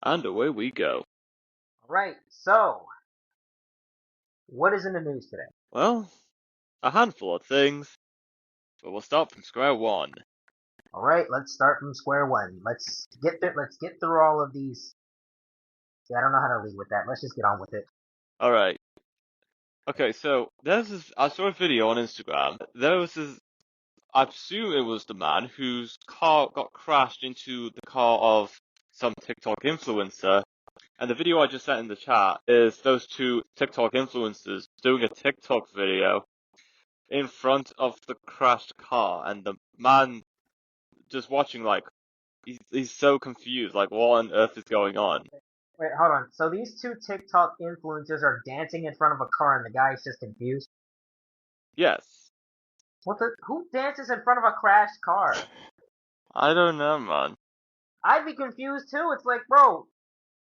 And away we go. Right, so, what is in the news today? Well, a handful of things, but we'll start from square one. Alright, let's start from square one. Let's get through all of these. See, I don't know how to lead with that. Let's just get on with it. Alright. Okay, so I saw a video on Instagram. There was this, I presume it was the man whose car got crashed into the car of some TikTok influencer. And the video I just sent in the chat is those two TikTok influencers doing a TikTok video in front of the crashed car, and the man just watching like he's so confused, like what on earth is going on? Wait, hold on. So these two TikTok influencers are dancing in front of a car and the guy's just confused? Yes. Who dances in front of a crashed car? I don't know, man. I'd be confused too. It's like, bro,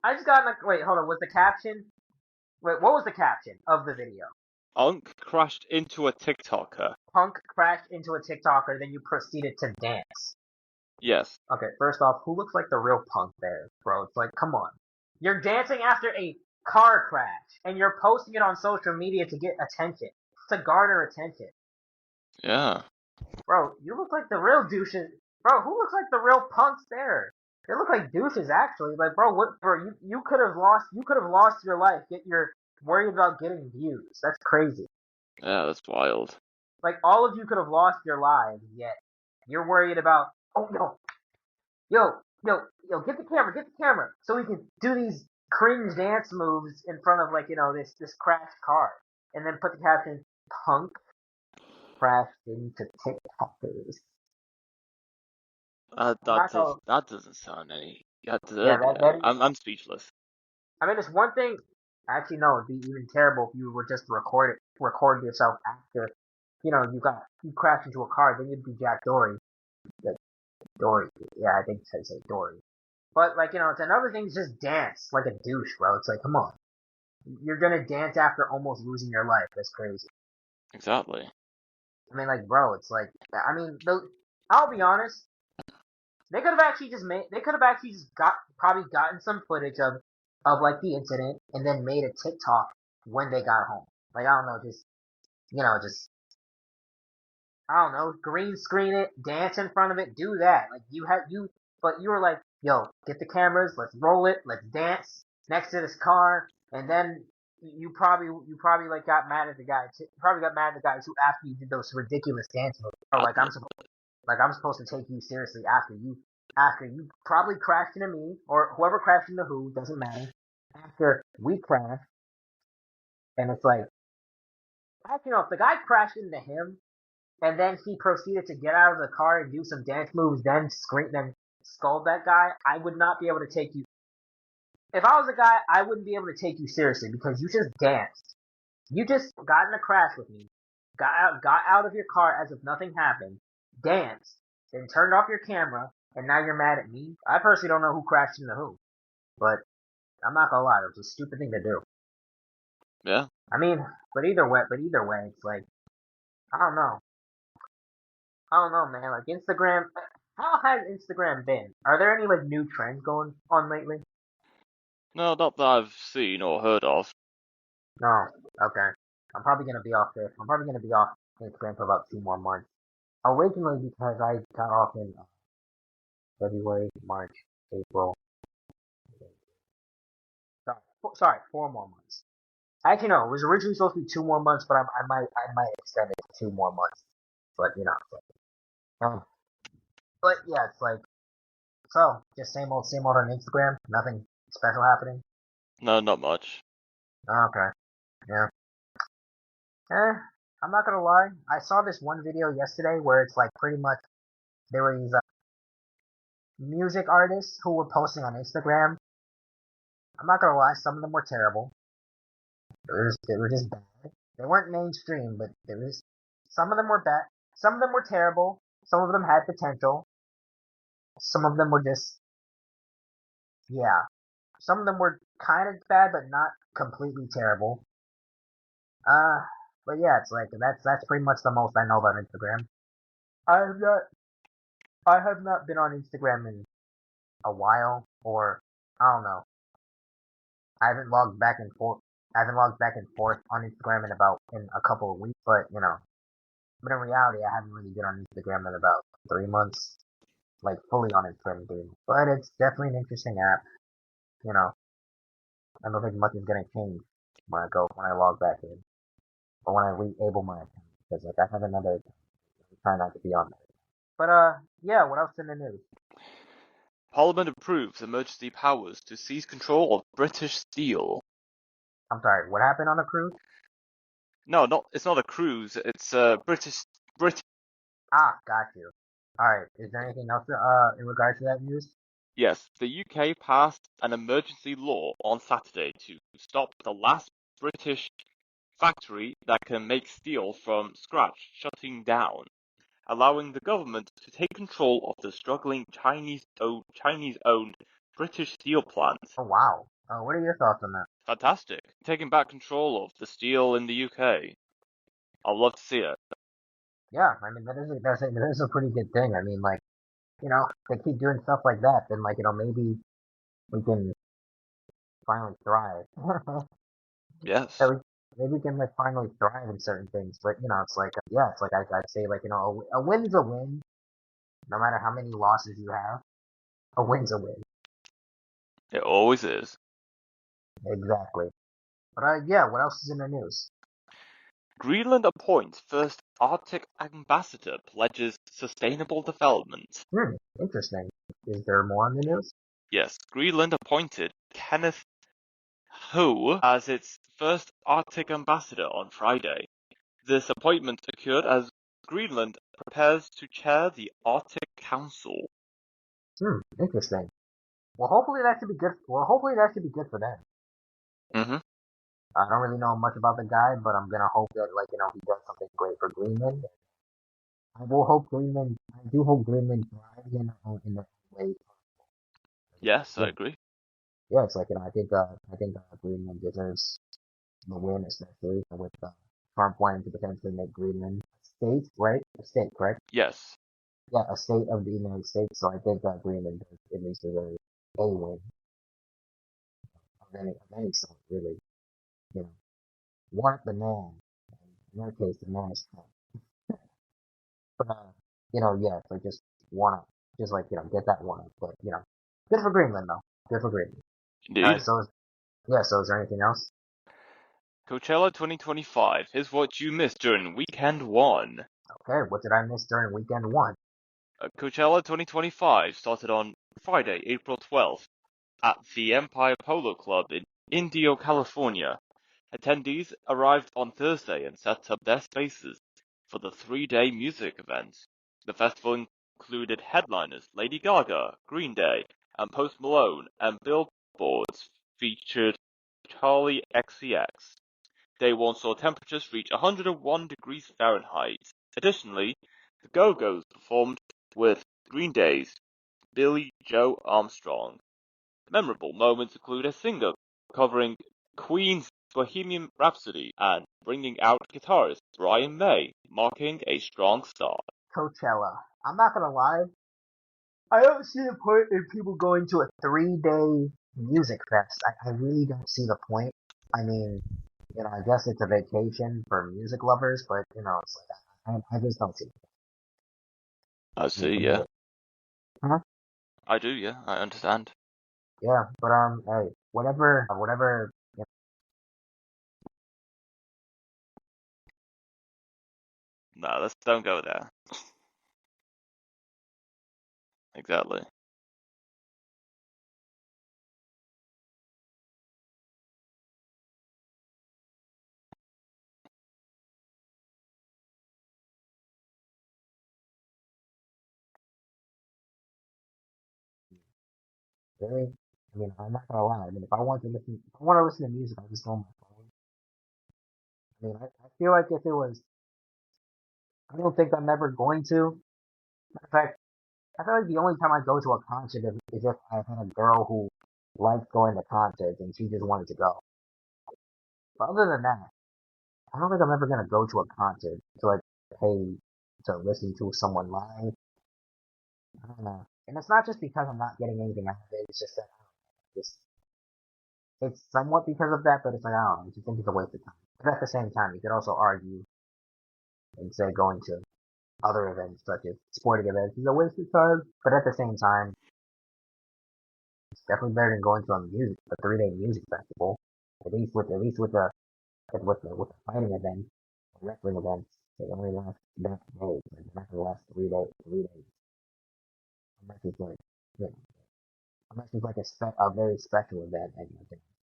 I just got in a, wait, hold on, was the caption? Wait, what was the caption of the video? Unk crashed into a TikToker. Punk crashed into a TikToker, then you proceeded to dance. Yes. Okay, first off, who looks like the real punk there, bro? It's like, come on. You're dancing after a car crash, and you're posting it on social media to get attention, to garner attention. Yeah. Bro, you look like the real douches. Bro, who looks like the real punks there? They look like douches, actually. Like, bro, what, bro, you could have lost your life, yet you're worried about getting views. That's crazy. Yeah, that's wild. Like, all of you could have lost your lives, yet you're worried about, oh, yo, get the camera, so we can do these cringe dance moves in front of, like, this crashed car. And then put the caption, punk crashed into TikTokers. I'm not gonna, That doesn't sound any. yeah, that is, I'm speechless. I mean, it's one thing, actually, no, it'd be even terrible if you were just to record yourself after, you crashed into a car, then you'd be Jack Dory. Like, Dory, yeah, I think I say Dory. But, like, it's another thing to just dance like a douche, bro. It's like, come on. You're gonna dance after almost losing your life. That's crazy. Exactly. I mean, like, bro, it's like, I mean, I'll be honest. They could have actually just probably gotten some footage of like the incident and then made a TikTok when they got home. Like, I don't know, just, I don't know, green screen it, dance in front of it, do that. Like, but you were like, yo, get the cameras, let's roll it, let's dance next to this car, and then you probably like got mad at the guy, probably got mad at the guys who after you did those ridiculous dance moves. Oh, I'm supposed to take you seriously after you probably crashed into me or whoever crashed into who, doesn't matter. After we crashed, and it's like, actually, no, if the guy crashed into him and then he proceeded to get out of the car and do some dance moves, then scream, then scold that guy, I would not be able to take you. If I was a guy, I wouldn't be able to take you seriously because you just danced. You just got in a crash with me, got out of your car as if nothing happened, danced, then turned off your camera, and now you're mad at me. I personally don't know who crashed into who, but I'm not gonna lie, it was a stupid thing to do. Yeah. I mean, but either way, it's like, I don't know. I don't know, man. Like, Instagram, how has Instagram been? Are there any like new trends going on lately? No, not that I've seen or heard of. No. Okay. I'm probably gonna be off Instagram for about 2 more months. Originally because I got off in February, March, April. Sorry, 4 more months. Actually, no. It was originally supposed to be 2 more months, but I might extend it to 2 more months. But um, but yeah, it's like, so just same old on Instagram. Nothing special happening. No, not much. Okay. Yeah. Eh, I'm not gonna lie. I saw this one video yesterday where it's like pretty much there were these music artists who were posting on Instagram. I'm not gonna lie, some of them were terrible. They were just bad. They weren't mainstream, but some of them were bad. Some of them were terrible. Some of them had potential. Some of them were just, yeah. Some of them were kind of bad, but not completely terrible. Uh, but yeah, it's like that's pretty much the most I know about Instagram. I have not I have not been on Instagram in a while, or I don't know. I haven't logged back and forth. I haven't logged back and forth on Instagram in a couple of weeks, but but in reality, I haven't really been on Instagram in about 3 months, like fully on Instagram in 3 months. But it's definitely an interesting app. You know, I don't think much is gonna change when I log back in or when I re-able my account because like I have another account. I try not to be on there. But yeah. What else in the news? Parliament approves emergency powers to seize control of British Steel. I'm sorry. What happened on the cruise? No, it's not a cruise. It's British. Ah, got you. All right. Is there anything else in regards to that news? Yes, the UK passed an emergency law on Saturday to stop the last British factory that can make steel from scratch shutting down, allowing the government to take control of the struggling Chinese-owned British steel plant. Oh wow. What are your thoughts on that? Fantastic. Taking back control of the steel in the UK. I'd love to see it. Yeah, I mean that is a pretty good thing. I mean, like they keep doing stuff like that, then like maybe we can finally thrive. Yes. Yeah, maybe we can like finally thrive in certain things. But it's like yeah, it's like I'd say like a win's a win, no matter how many losses you have. A win's a win. It always is. Exactly. But yeah, what else is in the news? Greenland appoints first Arctic ambassador, pledges sustainable development. Interesting. Is there more on the news? Yes, Greenland appointed Kenneth Ho as its first Arctic ambassador on Friday. This appointment occurred as Greenland prepares to chair the Arctic Council. Interesting. Well, hopefully that should be good. Well, hopefully that should be good for them. Hmm. I don't really know much about the guy, but I'm gonna hope that like he does something great for Greenland. I do hope Greenland thrives in the way. Yes, I Yeah, agree. yeah. It's like I think Greenland deserves the win, especially with Trump wanting to potentially make Greenland a state, right? A state, correct? Yes. Yeah, a state of the United States. So I think Greenland does at least deserve a win of any sort, really. You know, want the man. In our case, the man is Trump. But yeah, so just wanna just like get that one up. But good for Greenland though. Good for Greenland. All right, Indeed. so is there anything else? Coachella 2025 is what you missed during weekend one. Okay, what did I miss during weekend one? Coachella 2025 started on Friday, April 12th at the Empire Polo Club in Indio, California. Attendees arrived on Thursday and set up their spaces for the three-day music event. The festival included headliners Lady Gaga, Green Day, and Post Malone, and billboards featured Charlie XCX. Day one saw temperatures reach 101 degrees Fahrenheit. Additionally, the Go-Go's performed with Green Day's Billy Joe Armstrong. Memorable moments include a singer covering Queen's Bohemian Rhapsody and bringing out guitarist Brian May, marking a strong start. Coachella. I'm not gonna lie, I don't see the point in people going to a 3 day music fest. I really don't see the point. I mean, I guess it's a vacation for music lovers, but it's like I just don't see it. I I mean, see, to yeah. me, huh? I do, yeah, I understand. Yeah, but hey, whatever. No, let's don't go there. Exactly. Really, I mean, I'm not gonna lie. I mean, if I want to listen to music, I just go on my phone. I mean, I feel like if it was, I don't think I'm ever going to. In fact, I feel like the only time I go to a concert is if I had a girl who liked going to concerts and she just wanted to go. But other than that, I don't think I'm ever gonna go to a concert to like pay to listen to someone live. I don't know. And it's not just because I'm not getting anything out of it. It's just that It's somewhat because of that, but it's like, I don't know, I just think it's a waste of time. But at the same time, you could also argue and say going to other events such as sporting events is a waste of time. But at the same time, it's definitely better than going to a 3 day music festival. At least with the fighting events, wrestling events, they only last that days. Like, they're not gonna last 3 days. 3 days. Unless it's like, you know, unless it's like a very special event, and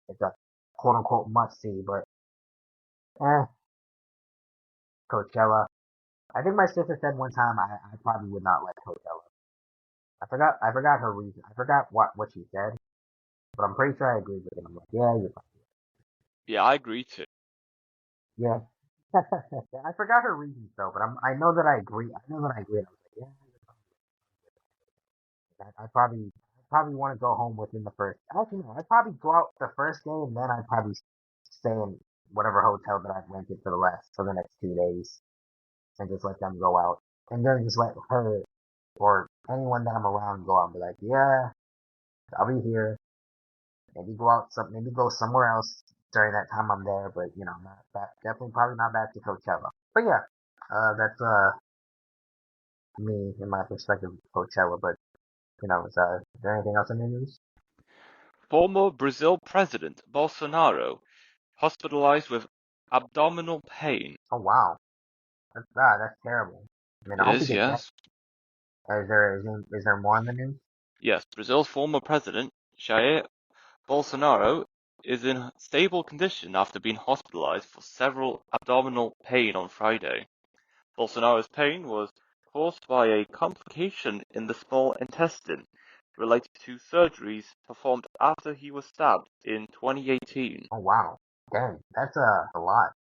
it's a quote unquote must see. But Coachella. I think my sister said one time I probably would not like Coachella. I forgot her reason. I forgot what she said, but I'm pretty sure I agreed with it. I'm like, yeah, you're fine. Yeah, I agree too. Yeah. I forgot her reasons though, but I know that I agree. I know that I agree. And I was like, yeah, I probably want to go home within the first. Actually, no, I'd probably go out the first day and then I'd probably stay in whatever hotel that I've rented for the next 2 days and just let them go out and then just let her or anyone that I'm around go out and be like, yeah, I'll be here. Maybe go somewhere else during that time I'm there, but not back, definitely probably not back to Coachella. But yeah, that's me in my perspective of Coachella. But is there anything else in the news? Former Brazil President Bolsonaro hospitalized with abdominal pain. Oh wow, that's terrible. I mean, I It hope he is, gets better. yes. Is there more in the news? Yes, Brazil's former president, Jair Bolsonaro, is in stable condition after being hospitalized for several abdominal pain on Friday. Bolsonaro's pain was caused by a complication in the small intestine related to surgeries performed after he was stabbed in 2018. Oh wow, dang, that's a lot.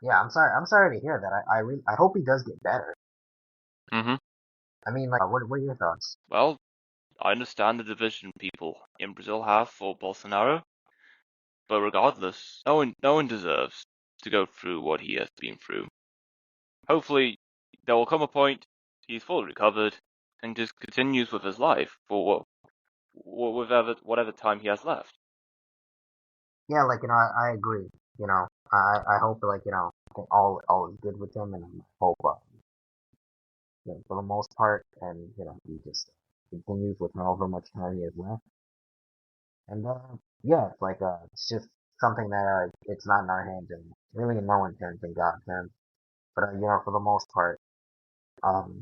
Yeah, I'm sorry to hear that. I hope he does get better. hmm I mean, like, what are your thoughts? Well, I understand the division people in Brazil have for Bolsonaro, but regardless, no one deserves to go through what he has been through. Hopefully, there will come a point he's fully recovered and just continues with his life for whatever time he has left. Yeah, like I agree. I hope like all is good with him, and I hope for the most part, and he just continues with however much time he has left. And yeah, it's just something that it's not in our hands, and really in no one's hands in God's hands. But for the most part, um,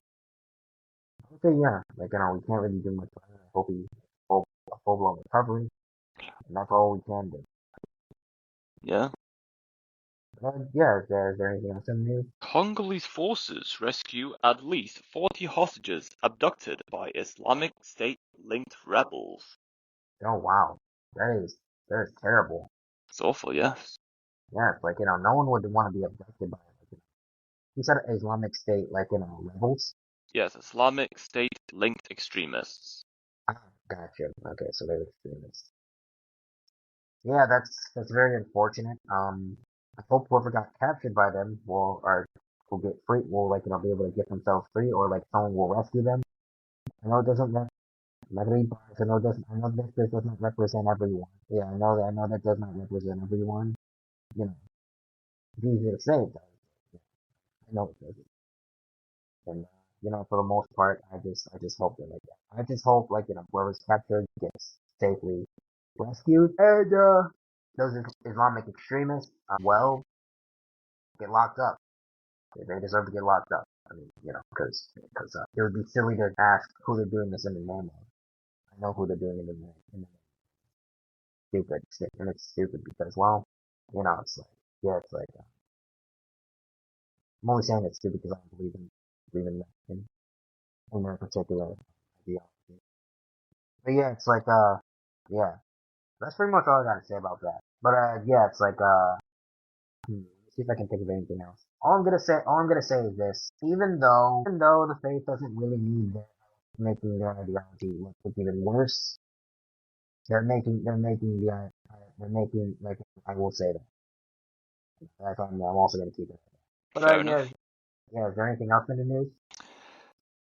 I would say yeah, like we can't really do much. I hope he hope a full blown recovery, and that's all we can do. Yeah. Yeah, is there anything else in the news? Congolese forces rescue at least 40 hostages abducted by Islamic State-linked rebels. Oh wow, that is terrible. It's awful, yes. Yeah, it's like no one would want to be abducted by you said Islamic State, like rebels. Yes, Islamic State-linked extremists. Ah, gotcha. Okay, so they're extremists. Yeah, that's very unfortunate. I hope whoever got captured by them will get free, will be able to get themselves free, or like someone will rescue them. I know it doesn't. I'm not gonna be biased. I know this does not represent everyone. Yeah, I know that does not represent everyone. You know, it's easy to say, but I know it doesn't. And for the most part, I just hope that I just hope whoever's captured gets safely rescued, and those Islamic extremists, get locked up. They deserve to get locked up. I mean, because it would be silly to ask who they're doing this in the name of. I know who they're doing it in the stupid, and it's stupid because, well, it's like, yeah, it's like, I'm only saying it's stupid because I don't believe in that, in their particular ideology. But yeah, it's like, yeah, that's pretty much all I gotta say about that. But yeah, it's like, let's see if I can think of anything else. All I'm gonna say is this: even though the faith doesn't really need their making their ideology look even worse, they're making like I will say that. I'm also gonna keep it. But Fair yeah, enough. yeah. Is there anything else in the news?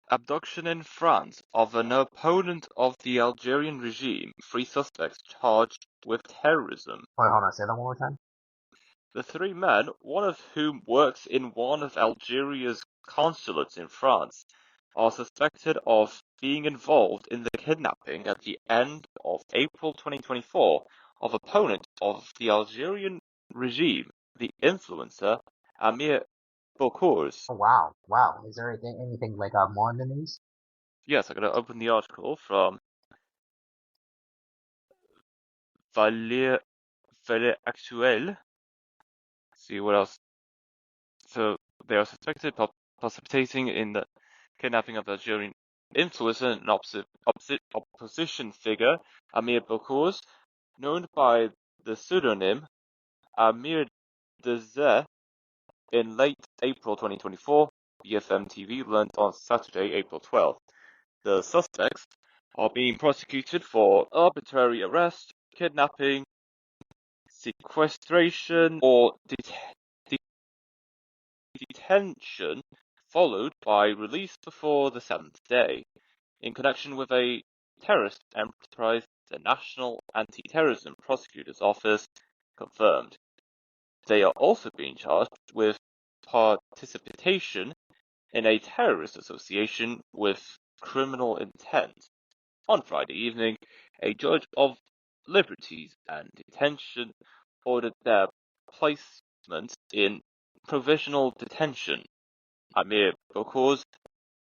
Abduction in France of an opponent of the Algerian regime. 3 suspects charged with terrorism. Wait, hold on. Say that one more time. The 3 men, one of whom works in one of Algeria's consulates in France, are suspected of being involved in the kidnapping at the end of April 2024 of opponent of the Algerian regime, the influencer Amir Bokours. Oh, wow. Wow. Is there anything like more in the news? Yes, I'm going to open the article from Valer Actuel. See what else. So they are suspected of participating in the kidnapping of Algerian influencer and opposition figure Amir Bokours, known by the pseudonym Amir Deze. In late April 2024, BFM TV learned on Saturday, April 12th. The suspects are being prosecuted for arbitrary arrest, kidnapping, sequestration, or detention, followed by release before the 7th day, in connection with a terrorist enterprise, the National Anti-Terrorism Prosecutor's Office confirmed. They are also being charged with participation in a terrorist association with criminal intent. On Friday evening, a judge of liberties and detention ordered their placement in provisional detention. Amir Bokours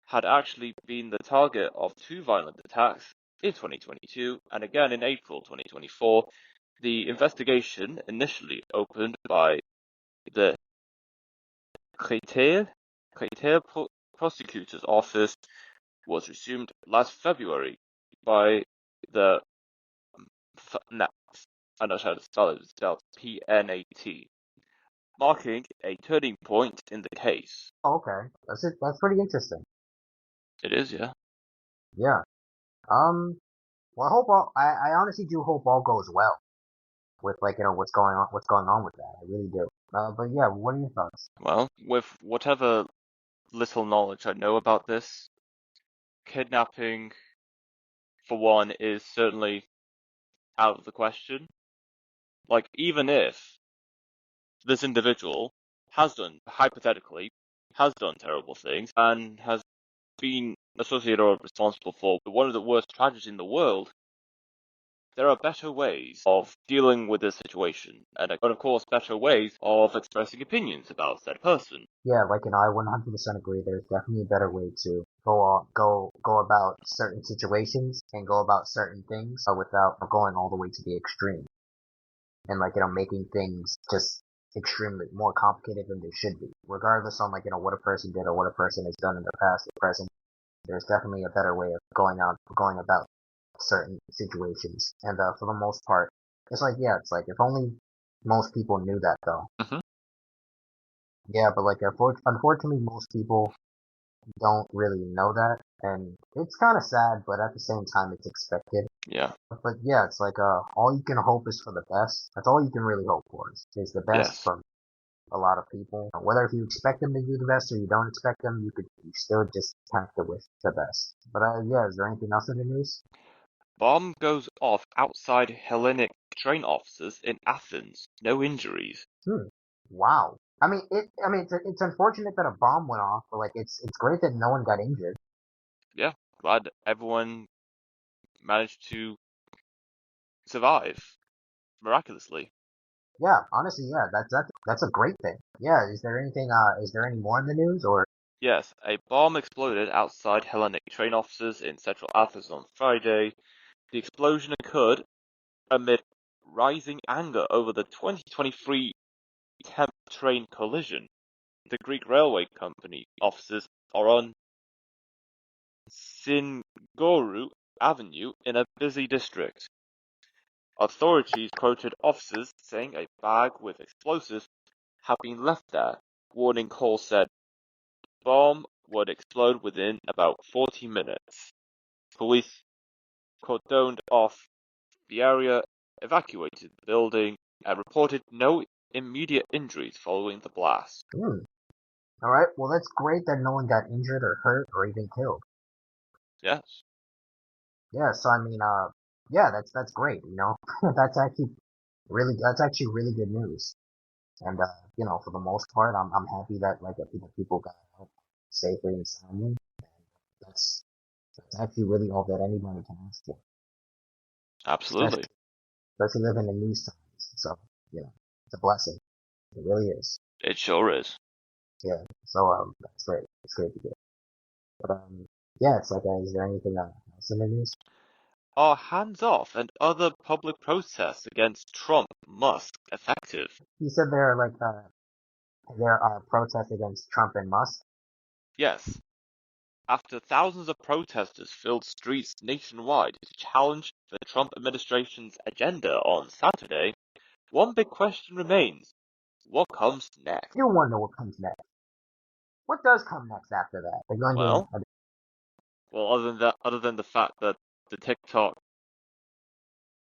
had actually been the target of 2 violent attacks in 2022 and again in April 2024. The investigation, initially opened by the Créteil prosecutor's office, was resumed last February by the FNAT, I don't know how to spell it, it's spelled PNAT, marking a turning point in the case. Oh, okay. That's it. That's pretty interesting. It is, yeah. Yeah. Well, I hope I honestly do hope all goes well with like what's going on with that. I really do. But yeah, what are your thoughts? Well, with whatever little knowledge I know about this, kidnapping, for one, is certainly out of the question. Like, even if this individual hypothetically, has done terrible things and has been associated or responsible for one of the worst tragedies in the world, there are better ways of dealing with this situation, and of course better ways of expressing opinions about that person. Yeah, like I 100% agree. There's definitely a better way to go about certain situations and go about certain things without going all the way to the extreme and making things just extremely more complicated than they should be. Regardless on what a person did or what a person has done in their past or present, there's definitely a better way of going about certain situations. And for the most part, it's like if only most people knew that though. Hmm. Yeah, but unfortunately, most people don't really know that, and it's kind of sad, but at the same time, it's expected. Yeah. But yeah, it's like all you can hope is for the best. That's all you can really hope for is the best Yes. from a lot of people. Whether if you expect them to do the best or you don't expect them, you still just have to wish the best. But yeah, is there anything else in the news? Bomb goes off outside Hellenic train offices in Athens. No injuries. Hmm. Wow. I mean, it's unfortunate that a bomb went off, but it's great that no one got injured. Yeah. Glad everyone managed to survive miraculously. Yeah, honestly, yeah, that's a great thing. Yeah, is there any more in the news or? Yes, a bomb exploded outside Hellenic train offices in central Athens on Friday. The explosion occurred amid rising anger over the 2023 temp train collision. The Greek railway company offices are on Singoru Avenue in a busy district. Authorities quoted officers saying a bag with explosives had been left there. Warning call said bomb would explode within about 40 minutes. Police cordoned off the area, evacuated the building, and reported no immediate injuries following the blast. Hmm. All right. Well, that's great that no one got injured or hurt or even killed. Yes, Yeah. So I mean, yeah, that's great. That's actually really good news. And for the most part, I'm happy that like the people got out safely and soundly. That's that's actually really all that anybody can ask for, especially absolutely. especially living in these times. So it's a blessing. It really is. It sure is. Yeah. So that's great. It's great to get. But yeah, it's like, is there anything else in the news? Are hands-off and other public protests against Trump, Musk effective? You said there are protests against Trump and Musk. Yes. After thousands of protesters filled streets nationwide to challenge the Trump administration's agenda on Saturday, one big question remains. What comes next? You wonder what comes next. What does come next after that? They're going Well, to. well, other than the fact that the TikTok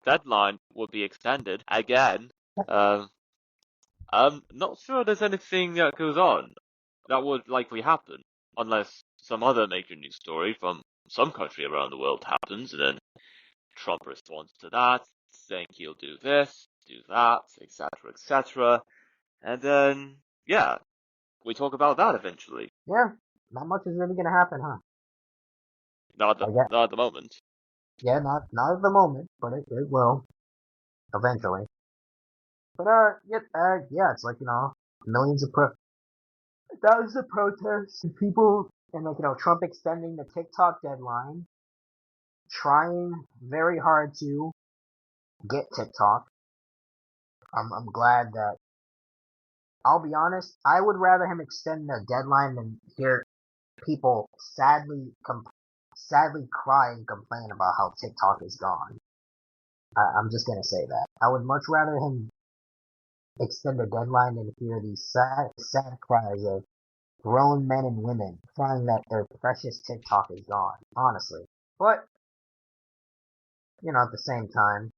deadline will be extended again, um, I'm not sure there's anything that goes on that would likely happen unless some other major news story from some country around the world happens, and then Trump responds to that, saying he'll do this, do that, etc., etc., and then yeah, we talk about that eventually. Yeah, not much is really gonna happen, huh? I guess. Not at the moment. Yeah, not at the moment, but it will eventually. But yeah, it's like millions of thousands of protests and people, and like Trump extending the TikTok deadline, trying very hard to get TikTok. I'm glad that. I'll be honest, I would rather him extend the deadline than hear people sadly cry and complain about how TikTok is gone. I'm just gonna say that. I would much rather him extend the deadline than hear these sad cries of grown men and women crying that their precious TikTok is gone. Honestly, but at the same time,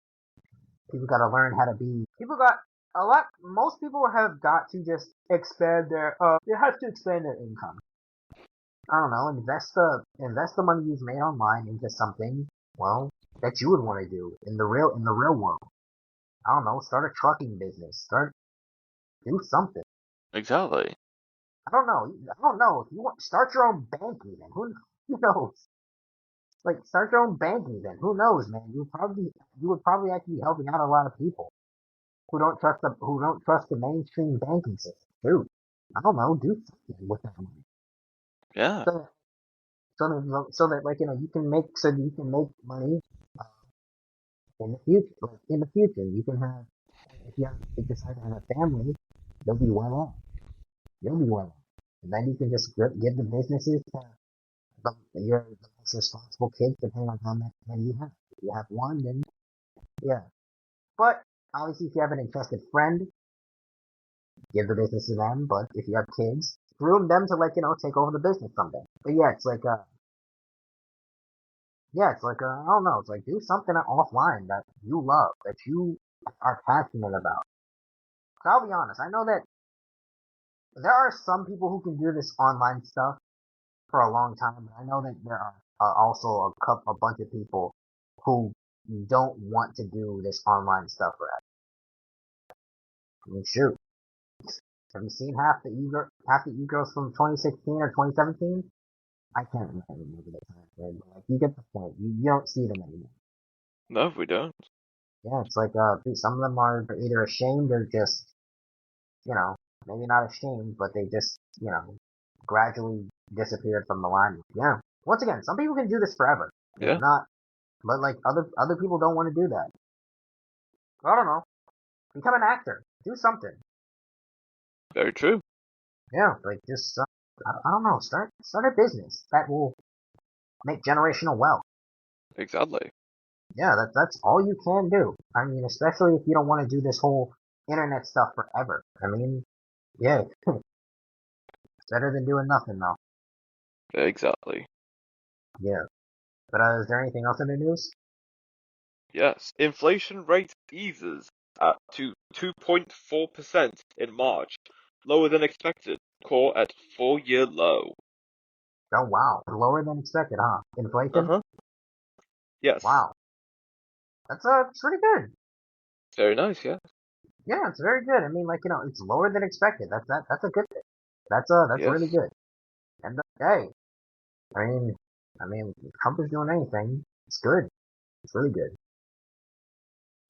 people got to learn how to be. People got a lot. Most people have got to just expand their. They have to expand their income. I don't know. Invest the money you've made online into something. Well, that you would want to do in the real world. I don't know. Start a trucking business. Do something. Exactly. I don't know. I don't know. If you want, start your own bank even. Who knows? Like, start your own bank even. Who knows, man? You would probably actually be helping out a lot of people who don't trust the mainstream banking system. Dude, I don't know. Do something with that money. Yeah. So, so that like you can make money uh, in the future. Like in the future, you can have if you decide to have a family, you'll be well off. You'll be well off, and then you can just give the businesses to the most responsible kids, depending on how many you have. If you have one, then yeah. But obviously, if you have an entrusted friend, give the business to them. But if you have kids, groom them to take over the business someday. But I don't know. It's like do something offline that you love, that you are passionate about. So I'll be honest. I know that there are some people who can do this online stuff for a long time, but I know that there are also a bunch of people who don't want to do this online stuff forever. I mean, shoot, have you seen half the e-girls from 2016 or 2017? I can't remember the time frame, but like you get the point. You don't see them anymore. No, we don't. Yeah, it's like dude, some of them are either ashamed or just you know maybe not ashamed, but they just gradually disappeared from the limelight. Yeah. Once again, some people can do this forever. Yeah. Not, but like other people don't want to do that. I don't know. Become an actor. Do something. Very true. Yeah, like just I don't know. Start a business that will make generational wealth. Exactly. Yeah, that's all you can do. I mean, especially if you don't want to do this whole internet stuff forever. I mean, yeah, better than doing nothing though. Exactly. Yeah. But is there anything else in the news? Yes. Inflation rate eases to 2.4% in March, lower than expected. Core at 4-year low. Oh wow, lower than expected, huh? Inflation? Uh-huh. Yes. Wow, that's it's pretty good. Very nice, yeah. Yeah, it's very good. I mean, like it's lower than expected. That's a good thing. That's really Yes. good. And hey, I mean, if Trump is doing anything, it's good. It's really good.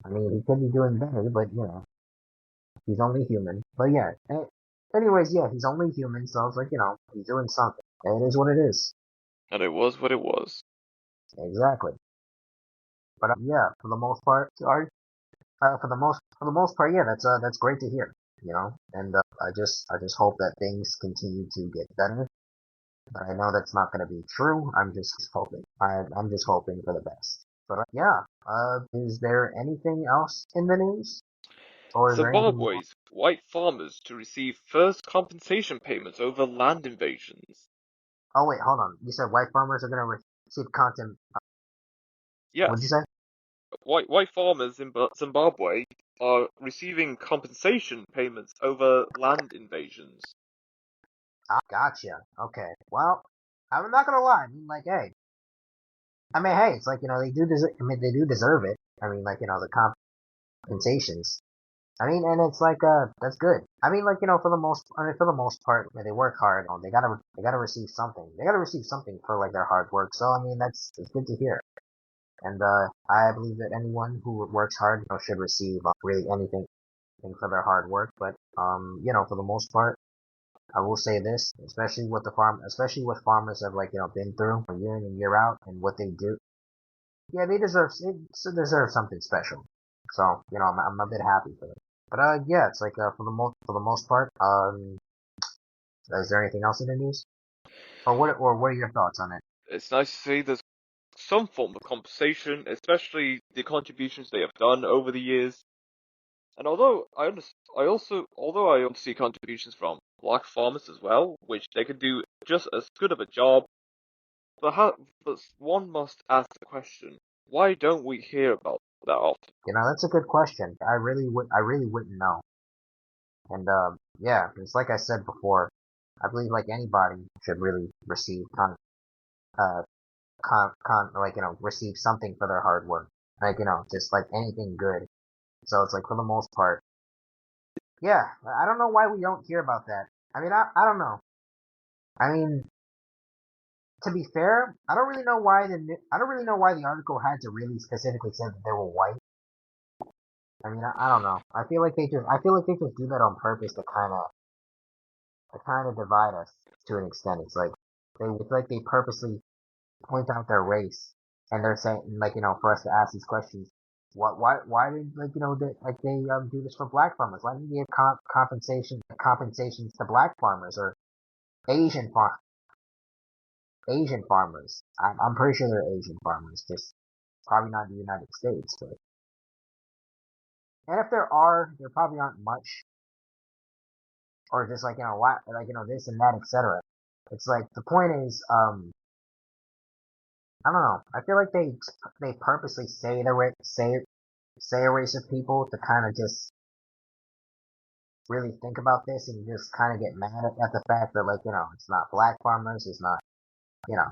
I mean, he could be doing better, but he's only human. But yeah, anyways, yeah, he's only human, so it's like he's doing something. It is what it is. And it was what it was. Exactly. But yeah, for the most part, for the most part, yeah, that's great to hear. And I just hope that things continue to get better. But I know that's not going to be true. I'm just hoping. I'm just hoping for the best. But yeah, is there anything else in the news, or is there anything you want? Zimbabwe's white farmers to receive first compensation payments over land invasions. Oh wait, hold on. You said white farmers are going to receive content. What'd you Yes, say? white farmers in Zimbabwe are receiving compensation payments over land invasions. Ah, gotcha. Okay. Well, I'm not gonna lie. I mean, like, hey. I mean, hey, it's like they do deserve. I mean, they do deserve it. I mean, like the compensations. I mean, and it's like that's good. I mean, like for the most part, when they work hard, they gotta receive something. They gotta receive something for like their hard work. So I mean, that's good to hear. And I believe that anyone who works hard, should receive really anything for their hard work. But for the most part, I will say this, especially what farmers have been through year in and year out, and what they do. Yeah, they deserve something special. So I'm a bit happy for them. But yeah, it's like for the most part. Is there anything else in the news, or what are your thoughts on it? It's nice to see there's some form of compensation, especially the contributions they have done over the years. And although I also see contributions from black farmers as well, which they could do just as good of a job, but one must ask the question, why don't we hear about that often? That's a good question. I really wouldn't know. And yeah, it's like I said before. I believe like anybody should really receive uh receive something for their hard work. Like just like anything good. So it's like for the most part, yeah. I don't know why we don't hear about that. I mean, I don't know. I mean, to be fair, I don't really know why the article had to really specifically say that they were white. I mean, I don't know. I feel like they just do that on purpose to kind of divide us to an extent. It's like they purposely point out their race, and they're saying like for us to ask these questions. Why did they do this for black farmers? Why didn't they give compensations to black farmers or Asian farm Asian farmers? I'm pretty sure they're Asian farmers, just probably not in the United States. But and if there are, there probably aren't much, or just like why this and that, etc. It's like the point is I don't know. I feel like they purposely say a race of people to kind of just really think about this and just kind of get mad at the fact that it's not black farmers, it's not you know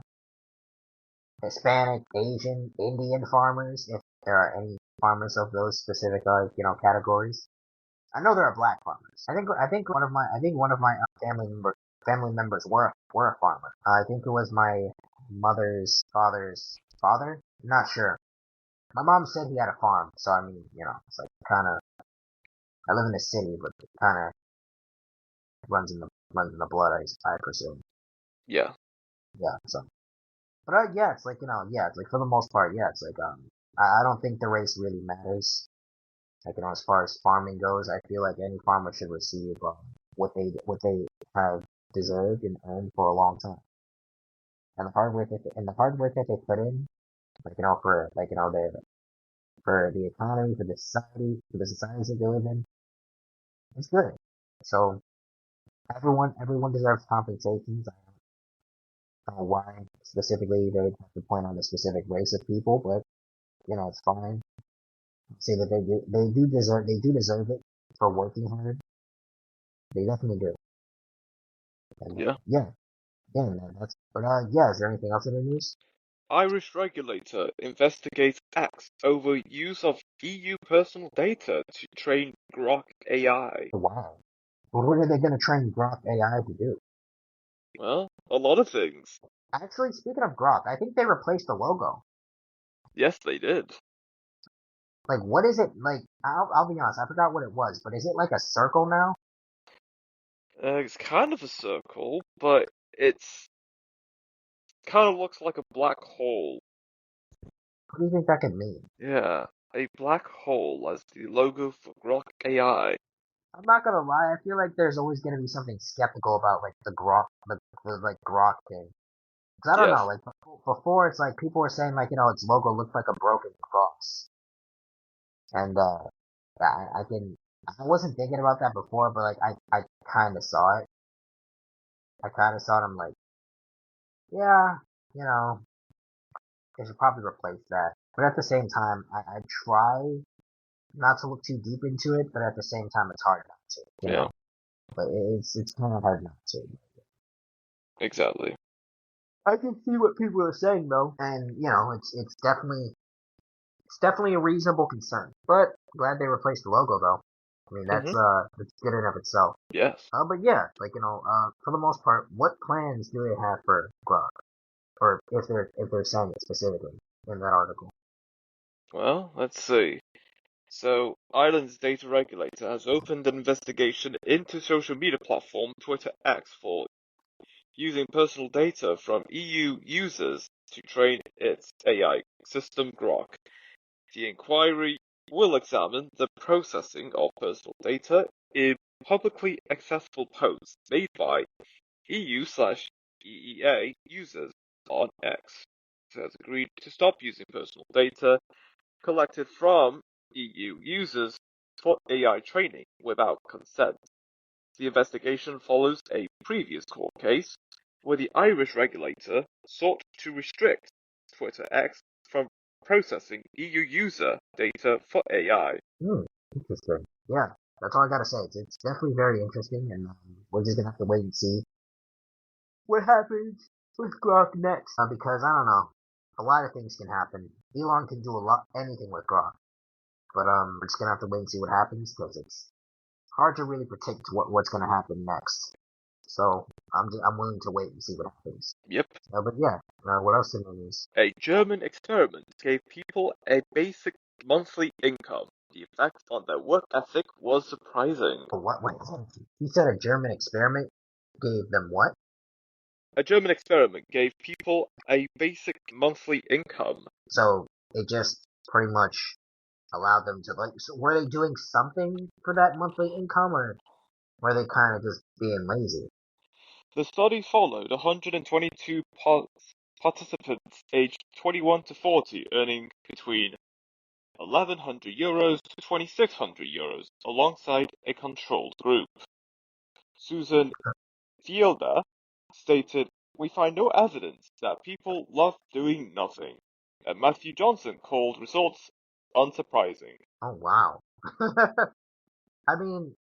Hispanic, Asian, Indian farmers, if there are any farmers of those specific categories. I know there are black farmers. I think one of my family members were a farmer. I think it was my mother's father's father. I'm not sure. My mom said he had a farm, so I mean, it's like kind of. I live in the city, but it kind of runs in the blood. I presume. Yeah. Yeah. So, but yeah, it's like yeah, it's like for the most part, yeah, it's like I don't think the race really matters. Like as far as farming goes, I feel like any farmer should receive what they have deserved and earned for a long time. And the hard work that they put in, like for for the economy, for the societies that they live in, it's good. So everyone deserves compensations. I don't know why specifically they would have to point out a specific race of people, but it's fine. Say that they do deserve it for working hard. They definitely do. And Yeah. yeah, man, that's. But yeah, is there anything else in the news? Irish regulator investigates X over use of EU personal data to train Grok AI. Wow. But what are they gonna train Grok AI to do? Well, a lot of things. Actually, speaking of Grok, I think they replaced the logo. Yes, they did. Like, what is it like? I'll be honest, I forgot what it was, but is it like a circle now? It's kind of a circle, but it's kind of looks like a black hole. What do you think that could mean? Yeah, a black hole as the logo for Grok AI. I'm not gonna lie, I feel like there's always gonna be something skeptical about like the like Grok thing. Cause I don't know, Yes, like before it's like people were saying like its logo looked like a broken cross, and I can I wasn't thinking about that before, but like I kind of saw it. I kind of saw it. I'm like, yeah, you know, they should probably replace that. But at the same time, I try not to look too deep into it, but at the same time, it's hard not to, you yeah, know. But it's kind of hard not to. exactly. I can see what people are saying though, and it's definitely a reasonable concern. But glad they replaced the logo though. I mean Hmm. that's good in of itself. Yes. But yeah, like for the most part, what plans do they have for Grok, or if they're saying it specifically in that article? Well, let's see. So, Ireland's data regulator has opened an investigation into social media platform Twitter X for using personal data from EU users to train its AI system Grok. The inquiry will examine the processing of personal data in publicly accessible posts made by EU/EEA users on X. It has agreed to stop using personal data collected from EU users for AI training without consent. The investigation follows a previous court case where the Irish regulator sought to restrict Twitter X from processing EU user data for AI. Hmm, interesting. Yeah, that's all I gotta say. It's definitely very interesting, and we're just gonna have to wait and see what happens with Grok next. Because I don't know, a lot of things can happen. Elon can do a lot, anything with Grok, but we're just gonna have to wait and see what happens because it's hard to really predict what's gonna happen next. So I'm willing to wait and see what happens. Yep. But yeah, what else in the news? A German experiment gave people a basic monthly income. The effect on their work ethic was surprising. Oh, what? He said a German experiment gave them what? A German experiment gave people a basic monthly income. So it just pretty much allowed them to like. So were they doing something for that monthly income, or were they kind of just being lazy? The study followed 122 participants aged 21 to 40 earning between €1,100 to €2,600 alongside a controlled group. Susan Fielder stated, "We find no evidence that people love doing nothing." And Matthew Johnson called results unsurprising. Oh wow. I mean,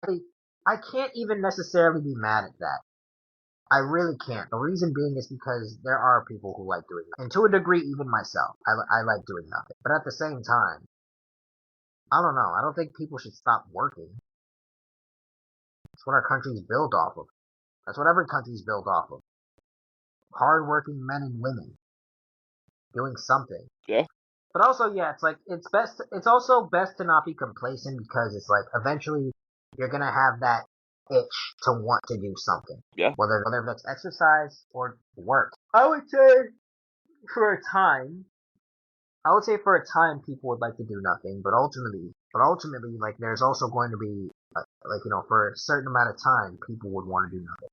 I can't even necessarily be mad at that. I really can't. The reason being is because there are people who like doing nothing. And to a degree, even myself, I like doing nothing. But at the same time, I don't know. I don't think people should stop working. That's what our country's built off of. That's what every country's built off of. Hardworking men and women doing something. Yeah, But also, yeah, it's like it's best. It's also best to not be complacent because it's like eventually you're gonna have that itch to want to do something, yeah, whether that's exercise or work. I would say for a time, I would say for a time people would like to do nothing, but ultimately, like there's also going to be like for a certain amount of time people would want to do nothing.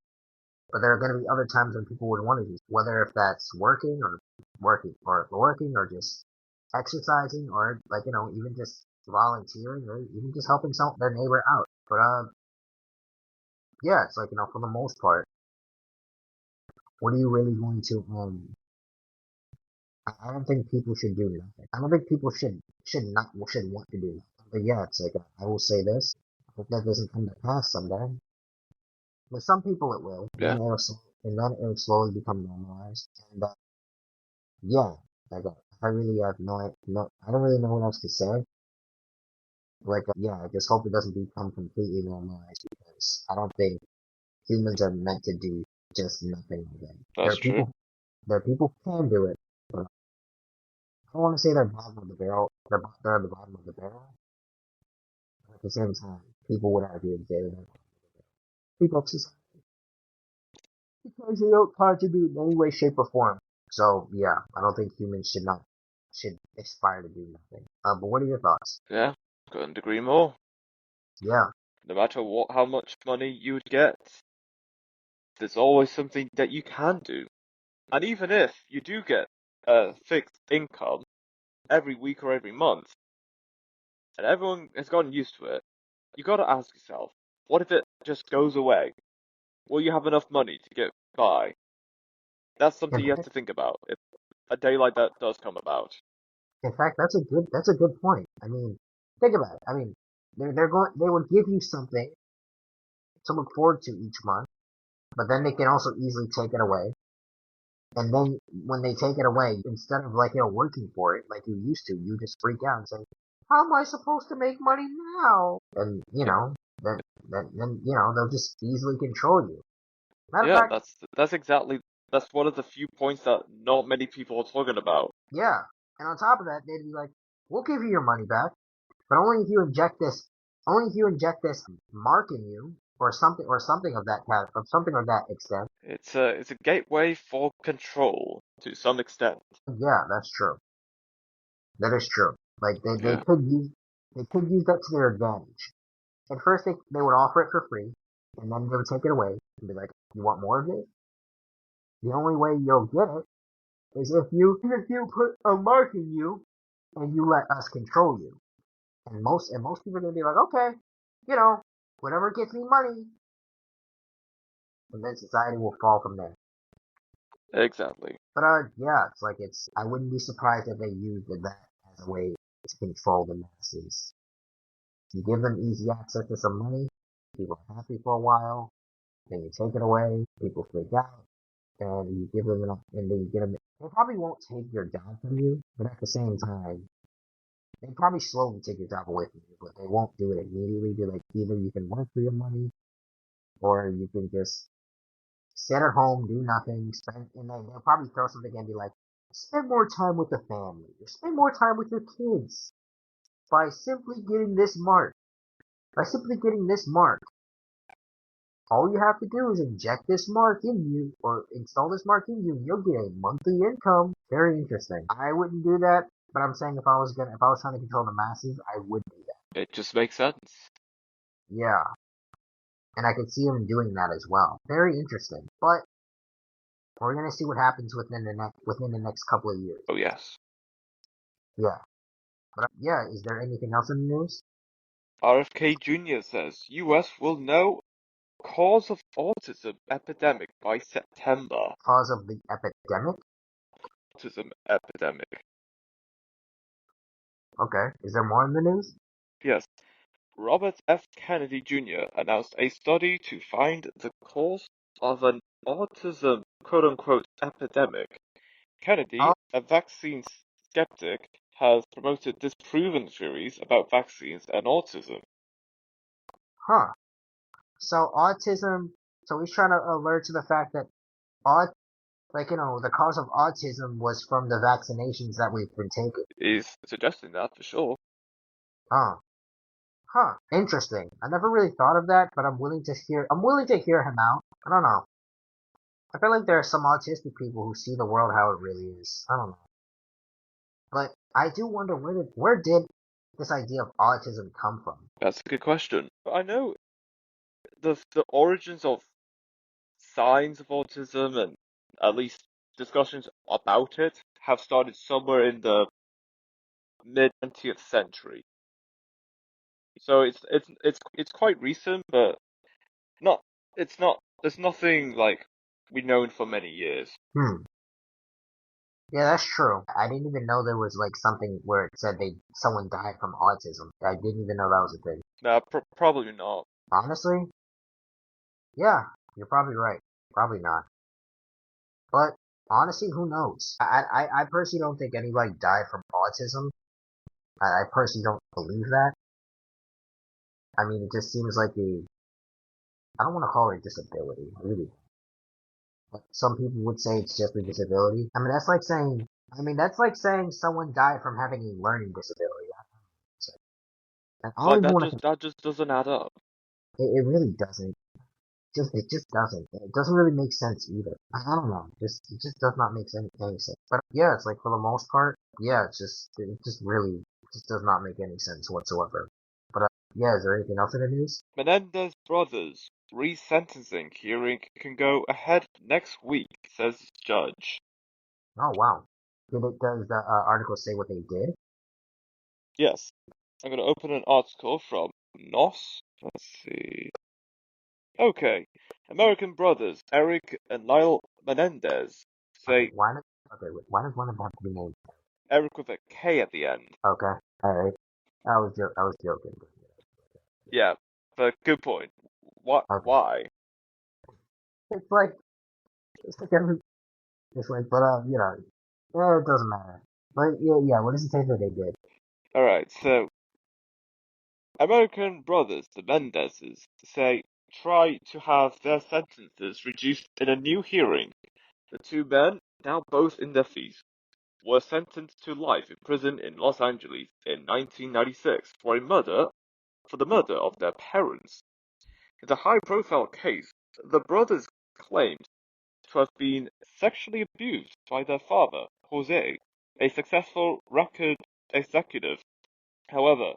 But there are going to be other times when people would want to do, whether if that's working or just exercising or like even just volunteering or even just helping their neighbor out. But yeah, it's like for the most part, what are you really going to I don't think people should do nothing. I don't think people should want to do nothing. But yeah, it's like I will say this. I hope that doesn't come to pass someday. With some people it will, Yeah, and then it'll slowly become normalized. And yeah, like I really have no, I don't really know what else to say. Yeah, I just hope it doesn't become completely normalized because I don't think humans are meant to do just nothing all day. that's true. There are people who can do it, but I don't want to say they're bottom of the barrel. They're at the bottom of the barrel. But at the same time, people would argue and say that people just because they don't contribute in any way, shape, or form. So yeah, I don't think humans should aspire to do nothing. But what are your thoughts? Yeah, couldn't agree more. Yeah, No matter how much money you would get, there's always something that you can do. And even if you do get a fixed income every week or every month, and everyone has gotten used to it, you got to ask yourself, what if it just goes away? Will you have enough money to get by? That's something in you have fact, to think about if a day like that does come about. that's a good point. I mean, think about it. I mean, they would give you something to look forward to each month, but then they can also easily take it away. And then when they take it away, instead of working for it like you used to, you just freak out and say, "How am I supposed to make money now?" And then they'll just easily control you. Matter of Yeah, fact, that's one of the few points that not many people are talking about. yeah. And on top of that, they'd be like, "We'll give you your money back, but only if you inject this mark in you, or something of that kind, of something of that extent." It's a gateway for control to some extent. Yeah, that's true. That is true. Like Yeah, they could use that to their advantage. At first, they would offer it for free, and then they would take it away and be like, "You want more of it? The only way you'll get it is if you put a mark in you and you let us control you." And most people are gonna be like, "Okay, you know, whatever gets me money," and then society will fall from there. exactly. But yeah, I wouldn't be surprised if they used that as a way to control the masses. You give them easy access to some money, people are happy for a while. Then you take it away, people freak out, and you give them enough, and then you get them. They probably won't take your job from you, but at the same time, they probably slowly take your job away from you, but they won't do it immediately. Be like, either you can work for your money, or you can just sit at home, do nothing, and then they'll probably throw something and be like, spend more time with the family, or spend more time with your kids by simply getting this mark. By simply getting this mark, all you have to do is inject this mark in you, or install this mark in you, and you'll get a monthly income. Very interesting. I wouldn't do that, but I'm saying if I was trying to control the masses, I would do that. It just makes sense. Yeah, and I could see them doing that as well. Very interesting. But we're gonna see what happens within the next couple of years. Oh yes. Yeah, but yeah, is there anything else in the news? RFK Jr. says US will know cause of autism epidemic by September. Cause of the epidemic? Autism epidemic. Okay, is there more in the news? Yes. Robert F. Kennedy Jr. announced a study to find the cause of an autism quote-unquote epidemic. Kennedy, Oh, a vaccine skeptic, has promoted disproven theories about vaccines and autism. huh. So autism. So he's trying to alert to the fact that aut the cause of autism was from the vaccinations that we've been taking. He's suggesting that for sure. Huh. Huh. Interesting. I never really thought of that, but I'm willing to hear him out. I don't know. I feel like there are some autistic people who see the world how it really is. I don't know. But I do wonder where did this idea of autism come from? That's a good question. I know the origins of signs of autism and at least discussions about it have started somewhere in the mid 20th century. So it's quite recent, but not it's not there's nothing like we've known for many years. Hmm. Yeah, that's true. I didn't even know there was something where it said someone died from autism. I didn't even know that was a thing. Nah, probably not. Honestly, yeah. You're probably right. Probably not. But honestly, who knows? I personally don't think anybody died from autism. I personally don't believe that. I mean, it just seems like I don't want to call it a disability, really. But some people would say it's just a disability. I mean, that's like saying someone died from having a learning disability. And I It's don't like even want to, that just doesn't add up. it really doesn't. It just doesn't. It doesn't really make sense either. I don't know. It just does not make any sense. But yeah, it's like for the most part, yeah, it just really just does not make any sense whatsoever. But yeah, is there anything else in the news? Menendez brothers resentencing hearing can go ahead next week, says judge. Oh wow. Does the article say what they did? Yes, I'm going to open an article from NOS. Let's see. Okay, American brothers Eric and Lyle Menendez Okay, say why does one of them have to be named? Eric with a K at the end. Okay, all right. I was joking. Yeah, but good point. What? Okay, Why? it's like it's like every it's like, but it doesn't matter. But yeah. What does it say that they did? All right, so American brothers, the Mendezes, say try to have their sentences reduced in a new hearing. The two men, now both in their 50s, were sentenced to life in prison in Los Angeles in 1996 for the murder of their parents. In the high-profile case, the brothers claimed to have been sexually abused by their father, Jose, a successful record executive. However,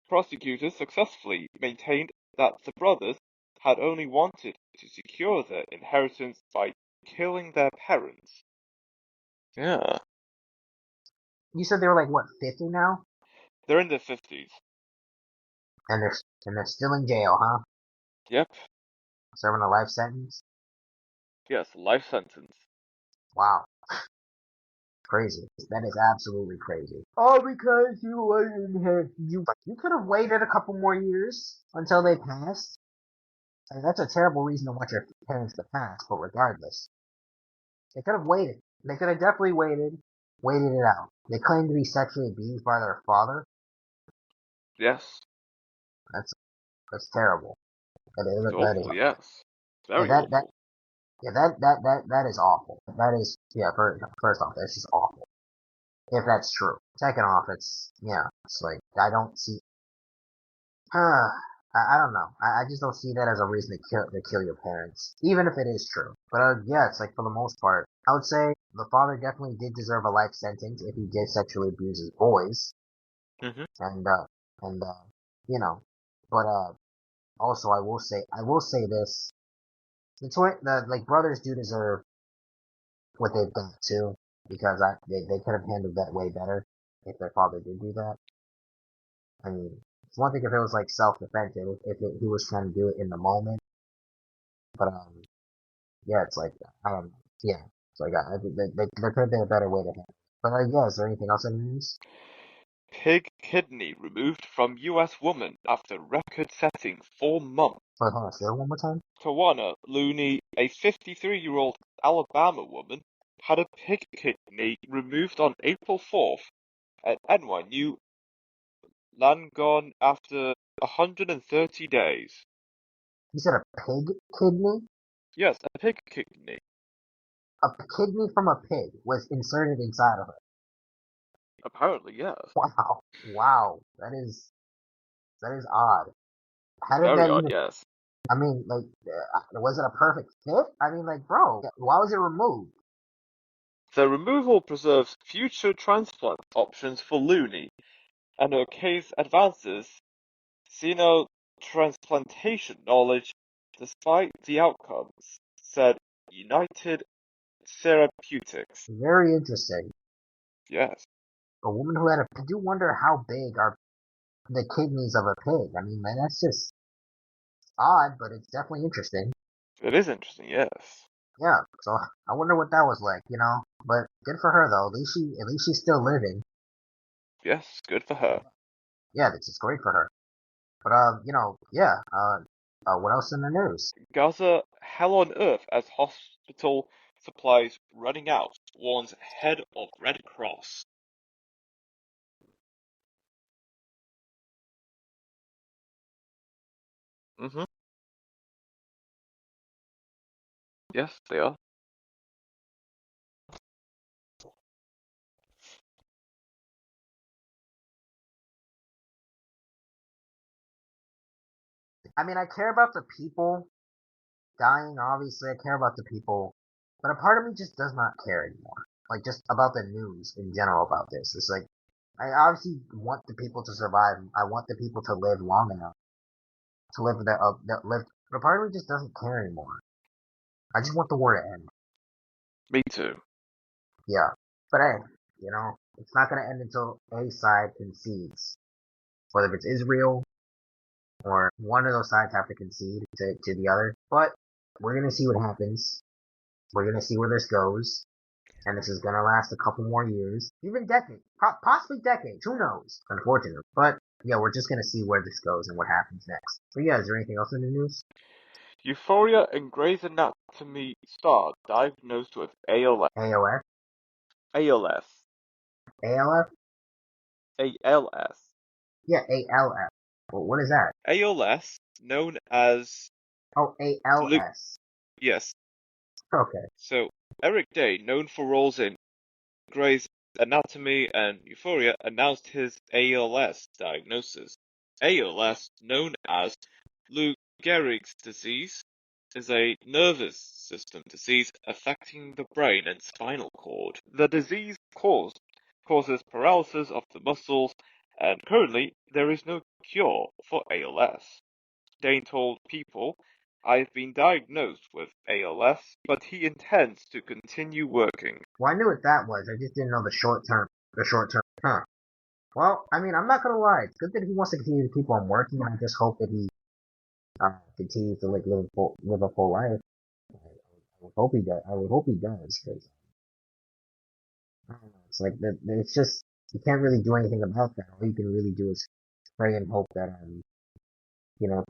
prosecutors successfully maintained that the brothers had only wanted to secure their inheritance by killing their parents. Yeah, You said they were like what 50 now, they're in their 50s. and they're still in jail, huh? Yep, Serving a life sentence. yes, life sentence. Wow, crazy. That is absolutely crazy. All because you wasn't here. You could have waited a couple more years until they passed. I mean, that's a terrible reason to want your parents to pass, but regardless, they could have waited. They could have definitely waited it out. They claim to be sexually abused by their father. Yes, That's that's terrible. it's That is awful, yes. yeah, Very awful. that is awful. That is yeah. First off, that's just awful. If that's true. Second off, it's like I don't see. I don't know. I just don't see that as a reason to kill your parents, even if it is true. But yeah, it's like for the most part, I would say the father definitely did deserve a life sentence if he did sexually abuse his boys, Hmm. and and you know, but also I will say this: the like brothers do deserve what they've done too, because they could have handled that way better if their father did do that. I mean, it's one thing if it was like self-defense, he was trying to do it in the moment, but yeah, it's like I don't know, yeah, it's like there could have been a better way to handle it. But yeah, is there anything else in the news? Pig kidney removed from US woman after record-setting 4 month. Wait, hold on, say it one more time. Tawana Looney, a 53-year-old Alabama woman, had a pig kidney removed on April 4th at NYU Langone after 130 days. You said a pig kidney? Yes, a pig kidney. A kidney from a pig was inserted inside of her. Apparently, yes. Wow, wow, that is odd. How did Very that odd, even? yes. I mean, like, was it a perfect fit? I mean, like, bro, why was it removed? The removal preserves future transplant options for Looney, and her case advances xenotransplantation knowledge despite the outcomes, said United Therapeutics. Very interesting. Yes, A woman who had a. I do wonder how big are the kidneys of a pig. I mean, man, that's just odd, but it's definitely interesting. it is interesting, yes. Yeah, so I wonder what that was like, you know. But good for her though. At least she's still living. Yes, good for her. Yeah, this is great for her. But yeah. What else in the news? Gaza, hell on earth as hospital supplies running out, warns head of Red Cross. Mm-hmm. Yes, they are. I mean, I care about the people dying, obviously. I care about the people, but a part of me just does not care anymore. Like, just about the news in general about this. It's like, I obviously want the people to survive. I want the people to live long enough to live that live. But a part of me just doesn't care anymore. I just want the war to end. Me too. Yeah. But hey, it's not gonna end until a side concedes. Whether it's Israel or one of those sides have to concede to the other. But we're gonna see what happens. We're gonna see where this goes. And this is gonna last a couple more years, even decades, possibly decades. Who knows? Unfortunately, but yeah, we're just gonna see where this goes and what happens next. But yeah, is there anything else in the news? Euphoria and Grey's Anatomy star diagnosed with ALS. AOF, ALS. ALF, ALS. yeah, ALF. Well, what is that? ALS, known as Oh, Luke. ALS. Yes. Okay. So Eric Day, known for roles in Grey's Anatomy and Euphoria, announced his ALS diagnosis. ALS, known as Lou Gehrig's disease, is a nervous system disease affecting the brain and spinal cord. The disease causes paralysis of the muscles, and currently there is no cure for ALS. Dane told People, "I've been diagnosed with ALS, but he intends to continue working." Well, I knew what that was. I just didn't know the short term. The short term. Huh. Well, I mean, I'm not gonna lie. It's good that he wants to continue to keep on working. I just hope that he continues to like live a full life. I would hope he does. I would hope he does, because I don't know. It's like that. It's just you can't really do anything about that. All you can really do is pray and hope that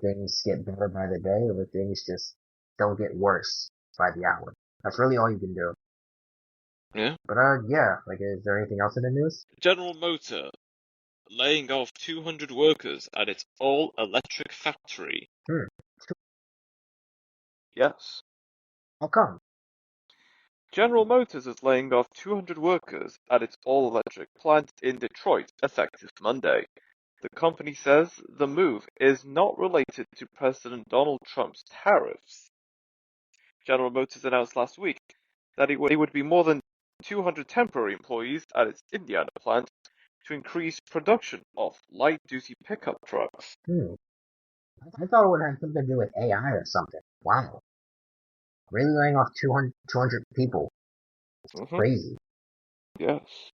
things get better by the day, or things just don't get worse by the hour. That's really all you can do. Yeah. But yeah. Like, is there anything else in the news? General Motor laying off 200 workers at its all-electric factory. Hmm. Yes. How come? General Motors is laying off 200 workers at its all-electric plant in Detroit effective Monday. The company says the move is not related to President Donald Trump's tariffs. General Motors announced last week that it would be more than 200 temporary employees at its Indiana plant to increase production of light-duty pickup trucks. I thought it would have something to do with AI or something. Wow. Really laying off 200 people. Mm-hmm. Crazy. Yes.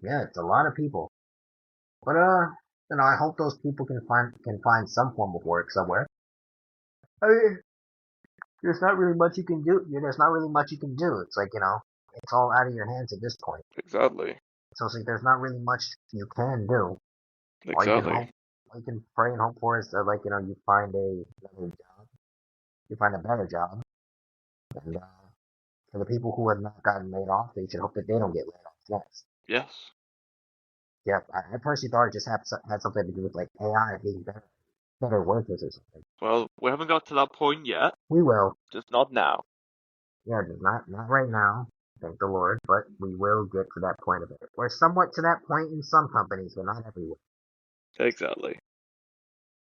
Yeah, it's a lot of people. But I hope those people can find some form of work somewhere. I mean, there's not really much you can do. There's not really much you can do. It's like, it's all out of your hands at this point. Exactly. So it's like there's not really much you can do. All you can Exactly. hope, all you can pray and hope for is that, like, you find another job, you find a better job, and for the people who have not gotten laid off, they should hope that they don't get laid off next. Yes. Yeah, I personally thought it just had something to do with like AI being better workers or something. Well, we haven't got to that point yet. We will. Just not now. Yeah, just not right now. Thank the Lord, but we will get to that point of it. We're somewhat to that point in some companies, but not everywhere. Exactly.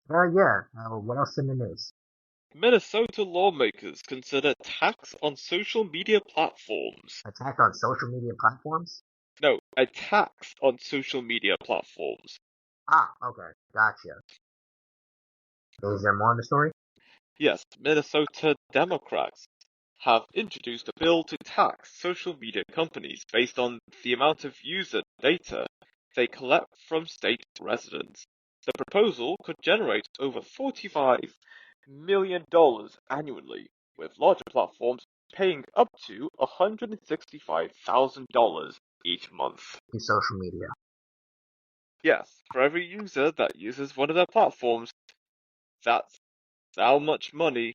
Yeah. What else in the news? Minnesota lawmakers consider tax on social media platforms. Attack on social media platforms? No, a tax on social media platforms. Ah, okay, gotcha. Is there more in the story? Yes, Minnesota Democrats have introduced a bill to tax social media companies based on the amount of user data they collect from state residents. The proposal could generate over $45 million annually, with larger platforms paying up to $165,000 each month. In social media. Yes, for every user that uses one of their platforms, that's how much money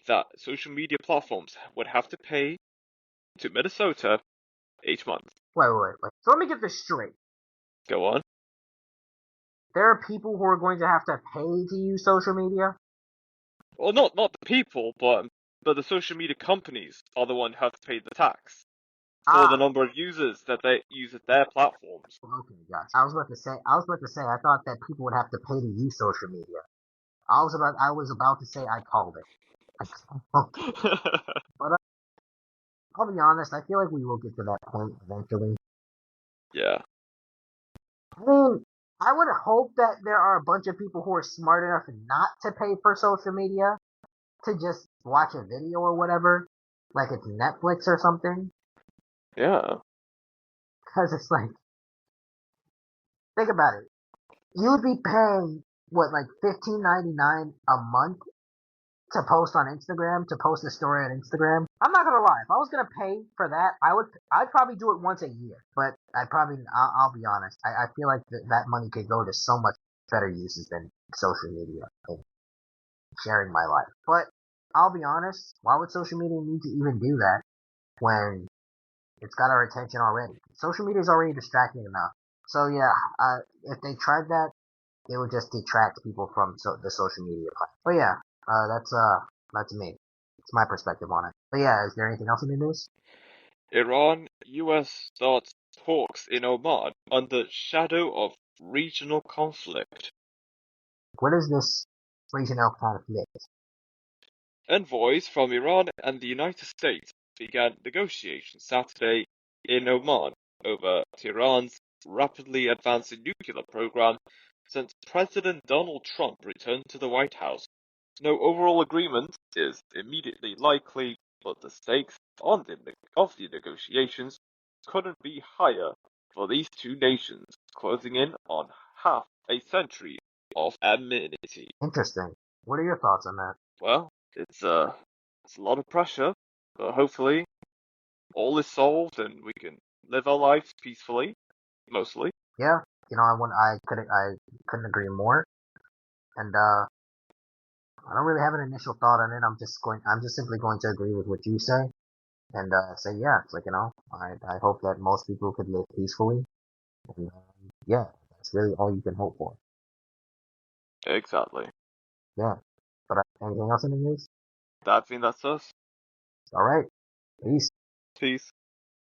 that social media platforms would have to pay to Minnesota each month. Wait. So let me get this straight. Go on. There are people who are going to have to pay to use social media? Well, not the people, but the social media companies are the one who have to pay the tax for the Ah, number of users that they use at their platforms. okay, gotcha. I was about to say, I thought that people would have to pay to use social media. I was about to say I called it. I called it. But I'll be honest, I feel like we will get to that point eventually. Yeah. I mean, I would hope that there are a bunch of people who are smart enough not to pay for social media to just watch a video or whatever, like it's Netflix or something. Yeah. Because it's like, think about it. You would be paying what, like 15.99 a month to post on Instagram, to post a story on Instagram. I'm not gonna lie, if I was gonna pay for that, I'd probably do it once a year. But I'll be honest, I feel like that money could go to so much better uses than social media and sharing my life. But I'll be honest, why would social media need to even do that when it's got our attention already? Social media is already distracting enough. So yeah, if they tried that, it would just detract people from the social media platform. But yeah, that's me. It's my perspective on it. But yeah, is there anything else in the news? Iran, US starts talks in Oman under shadow of regional conflict. What is this regional conflict? Envoys from Iran and the United States began negotiations Saturday in Oman over Tehran's rapidly advancing nuclear program since President Donald Trump returned to the White House. No overall agreement is immediately likely, but the stakes of the negotiations couldn't be higher for these two nations, closing in on half a century of enmity. Interesting. What are your thoughts on that? Well, it's a lot of pressure, but hopefully all is solved and we can live our lives peacefully, mostly. Yeah, I couldn't agree more. And I don't really have an initial thought on it. I'm just simply going to agree with what you say and say yeah. It's like I hope that most people could live peacefully. And yeah, that's really all you can hope for. Exactly. Yeah. But anything else in the news? That's us. All right. Peace. Peace.